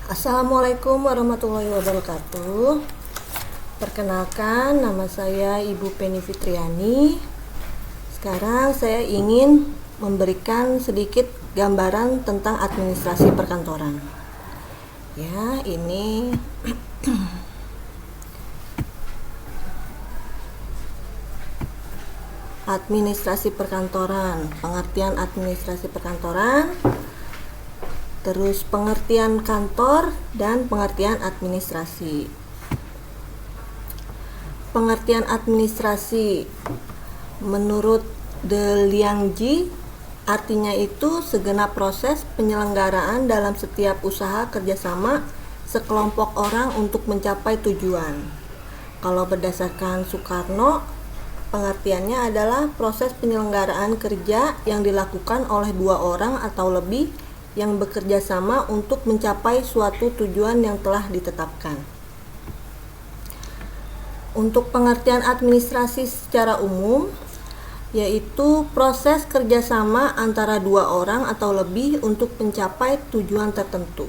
Assalamualaikum warahmatullahi wabarakatuh. Perkenalkan, nama saya Ibu Penny Fitriani. Sekarang saya ingin memberikan sedikit gambaran tentang administrasi perkantoran. Ya, ini administrasi perkantoran, pengertian administrasi perkantoran, terus pengertian kantor dan pengertian administrasi. Pengertian administrasi menurut De Liangji artinya itu segenap proses penyelenggaraan dalam setiap usaha kerjasama sekelompok orang untuk mencapai tujuan. Kalau berdasarkan Soekarno, pengertiannya adalah proses penyelenggaraan kerja yang dilakukan oleh dua orang atau lebih yang bekerja sama untuk mencapai suatu tujuan yang telah ditetapkan. Untuk pengertian administrasi secara umum, yaitu proses kerjasama antara dua orang atau lebih untuk mencapai tujuan tertentu.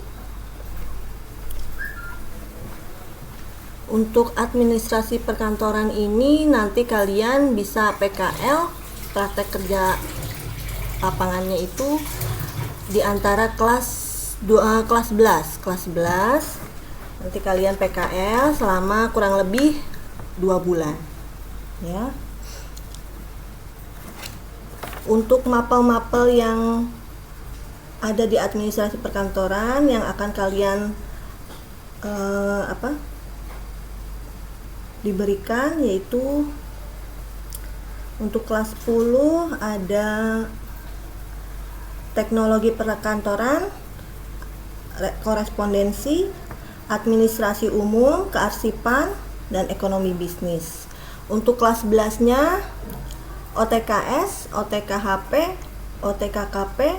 Untuk administrasi perkantoran ini nanti kalian bisa PKL, praktek kerja lapangannya itu di antara kelas 11. Nanti kalian PKL selama kurang lebih 2 bulan ya. Untuk mapel-mapel yang ada di administrasi perkantoran yang akan kalian diberikan, yaitu untuk kelas 10 ada teknologi perkantoran, korespondensi, administrasi umum, kearsipan, dan ekonomi bisnis. Untuk kelas 11-nya OTKS, OTKHP, OTKKP,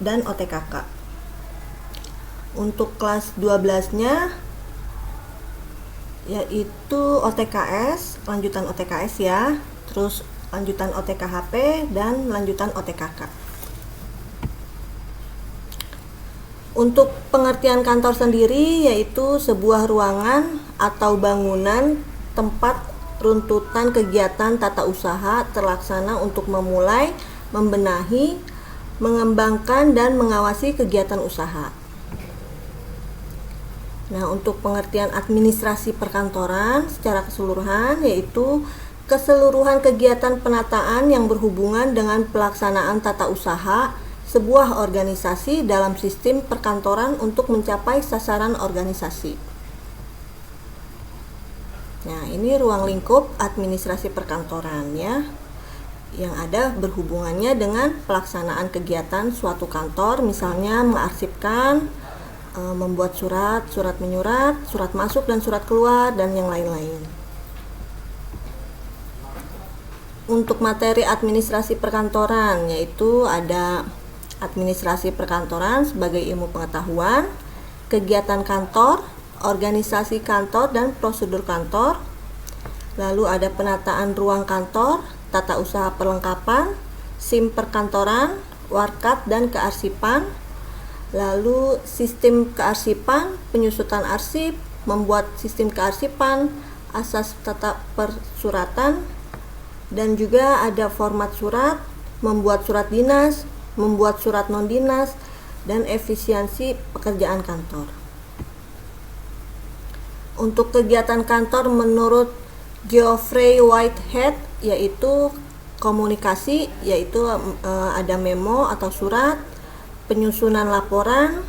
dan OTKK. Untuk kelas 12-nya yaitu OTKS, lanjutan OTKS ya, terus lanjutan OTKHP, dan lanjutan OTKK. Untuk pengertian kantor sendiri yaitu sebuah ruangan atau bangunan tempat runtutan kegiatan tata usaha terlaksana untuk memulai, membenahi, mengembangkan, dan mengawasi kegiatan usaha. Nah, untuk pengertian administrasi perkantoran secara keseluruhan yaitu keseluruhan kegiatan penataan yang berhubungan dengan pelaksanaan tata usaha sebuah organisasi dalam sistem perkantoran untuk mencapai sasaran organisasi. Nah, ini ruang lingkup administrasi perkantoran ya, yang ada berhubungannya dengan pelaksanaan kegiatan suatu kantor, misalnya mengarsipkan, membuat surat menyurat, surat masuk dan surat keluar, dan yang lain-lain. Untuk materi administrasi perkantoran yaitu ada administrasi perkantoran sebagai ilmu pengetahuan, kegiatan kantor, organisasi kantor dan prosedur kantor. Lalu ada penataan ruang kantor, tata usaha perlengkapan, SIM perkantoran, warkat dan kearsipan. Lalu sistem kearsipan, penyusutan arsip, membuat sistem kearsipan, asas tata persuratan, dan juga ada format surat, membuat surat dinas, membuat surat non-dinas, dan efisiensi pekerjaan kantor. Untuk kegiatan kantor menurut Geoffrey Whitehead yaitu komunikasi, yaitu ada memo atau surat, penyusunan laporan,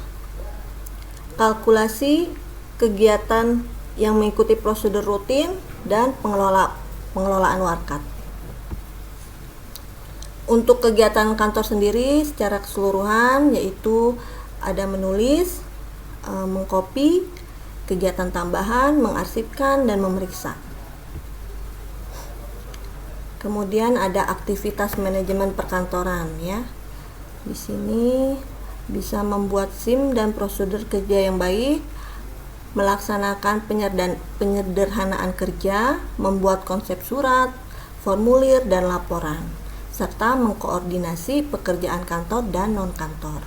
kalkulasi, kegiatan yang mengikuti prosedur rutin, dan pengelolaan warkat. Untuk kegiatan kantor sendiri secara keseluruhan yaitu ada menulis, mengcopy, kegiatan tambahan, mengarsipkan, dan memeriksa. Kemudian ada aktivitas manajemen perkantoran ya. Di sini bisa membuat SIM dan prosedur kerja yang baik, melaksanakan penyederhanaan kerja, membuat konsep surat, formulir, dan laporan, serta mengkoordinasi pekerjaan kantor dan non-kantor.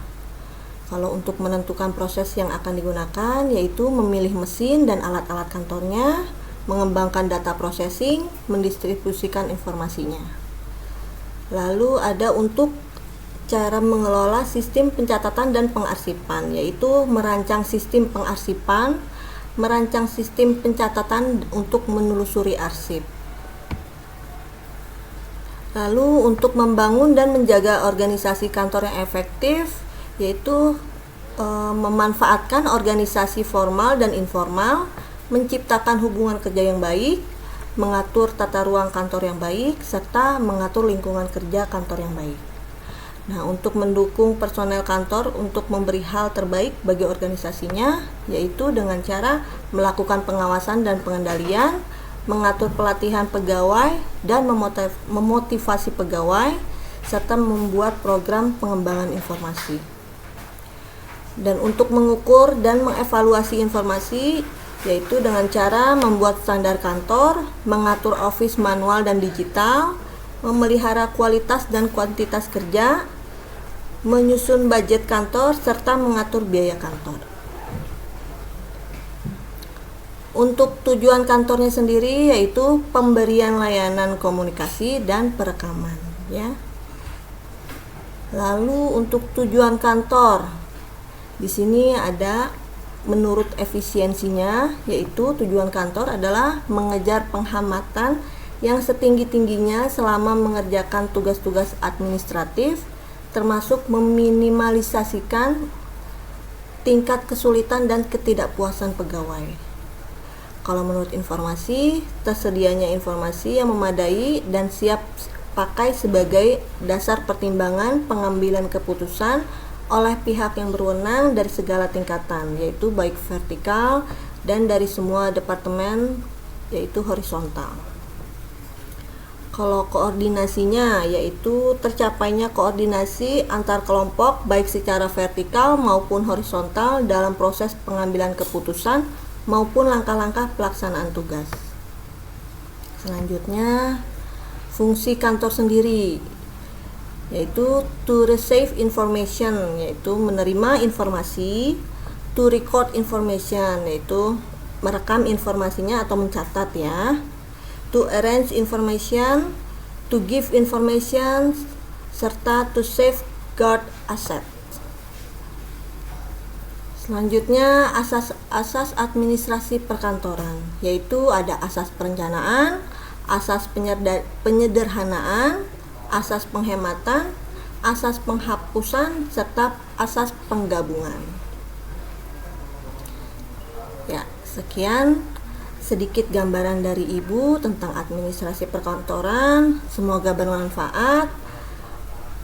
Kalau untuk menentukan proses yang akan digunakan, yaitu memilih mesin dan alat-alat kantornya, mengembangkan data processing, mendistribusikan informasinya. Lalu ada untuk cara mengelola sistem pencatatan dan pengarsipan, yaitu merancang sistem pengarsipan, merancang sistem pencatatan untuk menelusuri arsip. Lalu untuk membangun dan menjaga organisasi kantor yang efektif, yaitu memanfaatkan organisasi formal dan informal, menciptakan hubungan kerja yang baik, mengatur tata ruang kantor yang baik, serta mengatur lingkungan kerja kantor yang baik. Nah, untuk mendukung personel kantor untuk memberi hal terbaik bagi organisasinya, yaitu dengan cara melakukan pengawasan dan pengendalian, mengatur pelatihan pegawai dan memotivasi pegawai, serta membuat program pengembangan informasi. Dan untuk mengukur dan mengevaluasi informasi, yaitu dengan cara membuat standar kantor, mengatur office manual dan digital, memelihara kualitas dan kuantitas kerja, menyusun budget kantor, serta mengatur biaya kantor. Untuk tujuan kantornya sendiri yaitu pemberian layanan komunikasi dan perekaman, ya. Lalu untuk tujuan kantor, di sini ada menurut efisiensinya, yaitu tujuan kantor adalah mengejar penghematan yang setinggi-tingginya selama mengerjakan tugas-tugas administratif, termasuk meminimalisasikan tingkat kesulitan dan ketidakpuasan pegawai. Kalau menurut informasi, tersedianya informasi yang memadai dan siap pakai sebagai dasar pertimbangan pengambilan keputusan oleh pihak yang berwenang dari segala tingkatan, yaitu baik vertikal dan dari semua departemen, yaitu horizontal. Kalau koordinasinya, yaitu tercapainya koordinasi antar kelompok baik secara vertikal maupun horizontal dalam proses pengambilan keputusan maupun langkah-langkah pelaksanaan tugas. Selanjutnya, fungsi kantor sendiri, yaitu to receive information, yaitu menerima informasi, to record information, yaitu merekam informasinya atau mencatat, ya, to arrange information, to give information, serta to safeguard asset. Selanjutnya, asas administrasi perkantoran, yaitu ada asas perencanaan, asas penyederhanaan, asas penghematan, asas penghapusan, serta asas penggabungan. Ya, sekian sedikit gambaran dari Ibu tentang administrasi perkantoran. Semoga bermanfaat.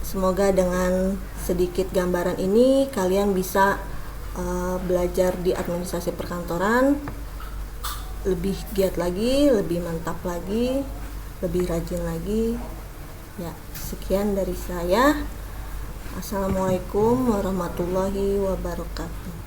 Semoga dengan sedikit gambaran ini kalian bisa belajar di administrasi perkantoran lebih giat lagi, lebih mantap lagi, lebih rajin lagi. Ya, sekian dari saya. Assalamualaikum warahmatullahi wabarakatuh.